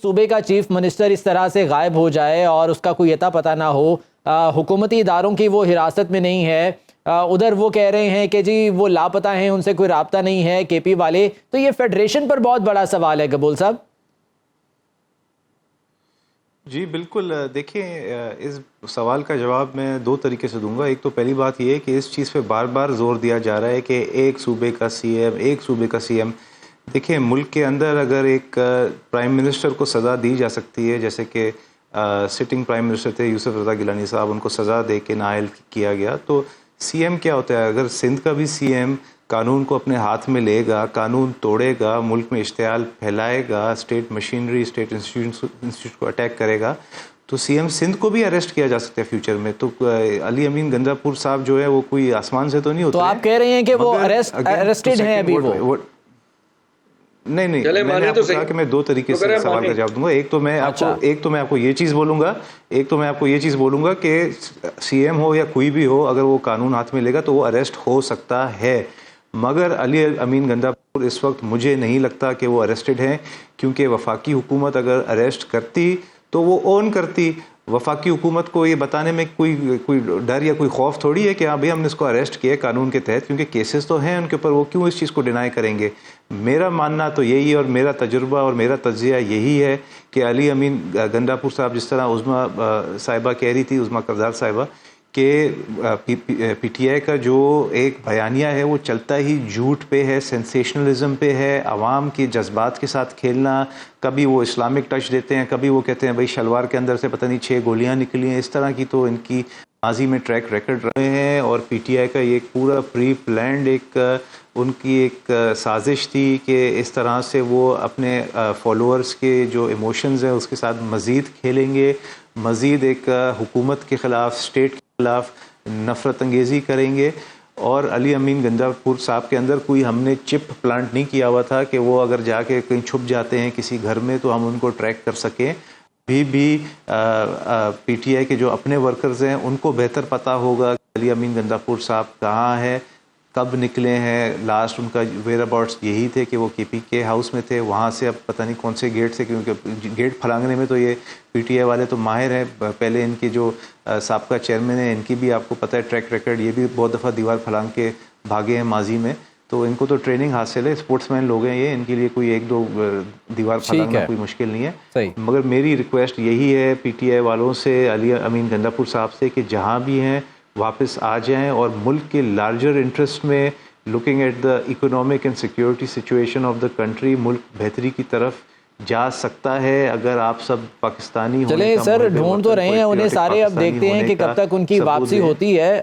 صوبے کا chief minister اس طرح سے غائب ہو جائے اور اس کا کوئی اتا پتہ نہ ہو، حکومتی اداروں کی وہ حراست میں نہیں ہے، ادھر وہ کہہ رہے ہیں کہ جی وہ لاپتہ ہیں، ان سے کوئی رابطہ نہیں ہے کے پی والے، تو یہ فیڈریشن پر بہت بڑا سوال ہے قبول صاحب۔ جی بالکل، دیکھیں اس سوال کا جواب میں دو طریقے سے دوں گا۔ ایک تو پہلی بات یہ ہے کہ اس چیز پہ بار بار زور دیا جا رہا ہے کہ ایک صوبے کا سی ایم۔ دیکھیں ملک کے اندر اگر ایک پرائم منسٹر کو سزا دی جا سکتی ہے، جیسے کہ سٹنگ پرائم منسٹر تھے یوسف رضا گیلانی صاحب، ان کو سزا دے کے نااہل کیا گیا، تو سی ایم کیا ہوتا ہے؟ اگر سندھ کا بھی سی ایم قانون کو اپنے ہاتھ میں لے گا، قانون توڑے گا، ملک میں اشتعال پھیلائے گا، اسٹیٹ مشینری، اسٹیٹ انسٹیٹیوٹ کو اٹیک کرے گا، تو سی ایم سندھ کو بھی اریسٹ کیا جا سکتا ہے فیوچر میں۔ تو علی امین گندا پور صاحب جو ہے وہ کوئی آسمان سے تو نہیں ہوتے۔ تو آپ کہہ رہے ہیں کہ وہ اریسٹڈ ہیں ابھی؟ وہ نہیں، میں نے آپ کو کہا کہ میں دو طریقے سے سوال کا جواب دوں گا۔ ایک تو میں آپ کو یہ چیز بولوں گا کہ سی ایم ہو یا کوئی بھی ہو، اگر وہ قانون ہاتھ میں لے گا تو وہ اریسٹ ہو سکتا ہے، مگر علی امین گندا پور اس وقت مجھے نہیں لگتا کہ وہ اریسٹڈ ہیں، کیونکہ وفاقی حکومت اگر اریسٹ کرتی تو وہ اون کرتی۔ وفاقی حکومت کو یہ بتانے میں کوئی ڈر یا کوئی خوف تھوڑی ہے کہ ہاں بھئی ہم نے اس کو اریسٹ کیا قانون کے تحت، کیونکہ کیسز تو ہیں ان کے اوپر، وہ کیوں اس چیز کو ڈینائی کریں گے؟ میرا ماننا تو یہی ہے، اور میرا تجربہ اور میرا تجزیہ یہی ہے کہ علی امین گندا پور صاحب، جس طرح عظمیٰ صاحبہ کہہ رہی تھی، عظمیٰ کردار صاحبہ، کہ پی ٹی آئی کا جو ایک بیانیہ ہے وہ چلتا ہی جھوٹ پہ ہے، سینسیشنلزم پہ ہے، عوام کے جذبات کے ساتھ کھیلنا۔ کبھی وہ اسلامک ٹچ دیتے ہیں، کبھی وہ کہتے ہیں بھائی شلوار کے اندر سے پتہ نہیں 6 گولیاں نکلی ہیں، اس طرح کی تو ان کی ماضی میں ٹریک ریکارڈ رہے ہیں۔ اور پی ٹی آئی کا یہ پورا پری پلانڈ ان کی ایک سازش تھی کہ اس طرح سے وہ اپنے فالوورز کے جو ایموشنز ہیں اس کے ساتھ مزید کھیلیں گے، مزید ایک حکومت کے خلاف، اسٹیٹ کے خلاف نفرت انگیزی کریں گے۔ اور علی امین گندا پور صاحب کے اندر کوئی ہم نے چپ پلانٹ نہیں کیا ہوا تھا کہ وہ اگر جا کے کہیں چھپ جاتے ہیں کسی گھر میں تو ہم ان کو ٹریک کر سکیں۔ بھی پی ٹی آئی کے جو اپنے ورکرز ہیں ان کو بہتر پتہ ہوگا کہ علی امین گندا پور صاحب کہاں ہے، کب نکلے ہیں، لاسٹ ان کا ویئر اباؤٹس یہی تھے کہ وہ کے پی کے ہاؤس میں تھے، وہاں سے اب پتہ نہیں کون سے گیٹ سے، کیونکہ گیٹ پھلانگنے میں تو یہ پی ٹی آئی والے تو ماہر ہیں، پہلے ان کے جو سابقہ چیئرمین ہیں ان کی بھی آپ کو پتہ ہے ٹریک ریکارڈ، یہ بھی بہت دفعہ دیوار پھلانگ کے بھاگے ہیں ماضی میں، تو ان کو تو ٹریننگ حاصل ہے، اسپورٹس مین لوگ ہیں یہ، ان کے لیے کوئی 1-2 دیوار پھلانگنا کوئی مشکل نہیں ہے۔ مگر میری ریکویسٹ یہی ہے پی ٹی آئی والوں سے، علی امین گندا پور صاحب سے، کہ جہاں بھی ہیں واپس آ جائیں اور ملک کے لارجر انٹرسٹ میں، looking at the economic and security situation of the country, ملک بہتری کی طرف جا سکتا ہے اگر آپ سب پاکستانی ہونے کا، چلیں سر ڈھونڈ تو رہے ہیں انہیں سارے، اب دیکھتے ہیں کہ کب تک ان کی واپسی ہوتی ہے۔